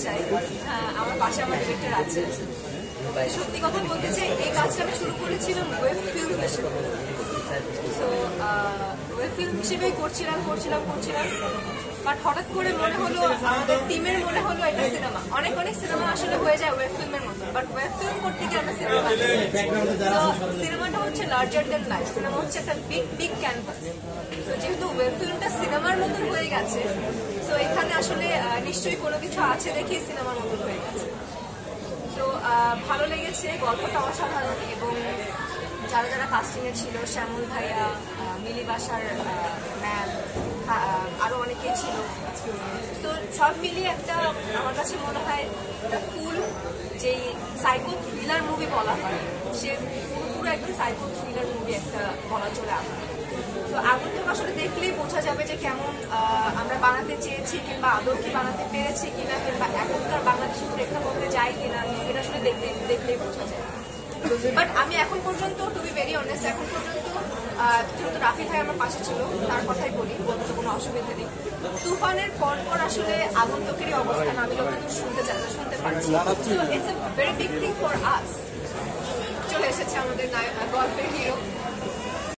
চাই। আমার পাশে আমার ডিরেক্টর আছে। সত্যি কথা বলতে চাই, এই কাজটা আমি শুরু করেছিলাম ওয়েব ফিল্ম হিসেবে। সো ওয়েব ফিল্ম হিসেবেই করছিলাম, বাট হঠাৎ করে মনে হলো, আমাদের টিমের মনে হলো এটা সিনেমা। অনেক সিনেমা আসলে হয়ে যায় ওয়েব ফিল্মের মতো, বাট ওয়েব ফিল্ম করতে গিয়ে আমরা সিনেমা সিনেমাটা হচ্ছে লার্জার দেন লাইফ। সিনেমা হচ্ছে একটা বিগ ক্যানভাস। তো যেহেতু ওয়েব ফিল্মটা সিনেমার মতন হয়ে গেছে, তো এখানে আসলে নিশ্চয়ই কোনো কিছু আছে দেখেই সিনেমার মতন হয়ে গেছে। তো ভালো লেগেছে, গল্পটা অসাধারণ, এবং যারা যারা কাস্টিংয়ে ছিল, শ্যামল ভাইয়া, মিলি বাসার ম্যাম, আরো অনেকে ছিল। তো সব মিলিয়ে একটা আমার কাছে মনে হয় একটা ফুল যেই সাইকো থ্রিলার মুভি বলা হয়, সে পুরো একদম সাইকো থ্রিলার মুভি একটা বলা চলে আমার। তো আগন্তুক আসলে দেখলেই বোঝা যাবে যে কেমন আমরা বানাতে চেয়েছি, কিংবা আদৌ কি বানাতে পেরেছি কিনা, কিংবা এখনকার বাংলাদেশের প্রেক্ষাপটে যায় কিনা, এটা আসলে দেখলেই বোঝা যায়। বাট আমি এখন পর্যন্ত, টু বি ভেরি অনেস্ট, এখন পর্যন্ত যেহেতু রাফি ভাই আমার পাশে ছিল, তার কথাই বলতে কোনো অসুবিধা নেই। তুফানের পর আসলে আগন্তুকেরই অবস্থান আমি যতদূর শুনতে পাচ্ছি। So it's a very big thing for us. চলে এসেছে আমাদের গল্পের হিরো।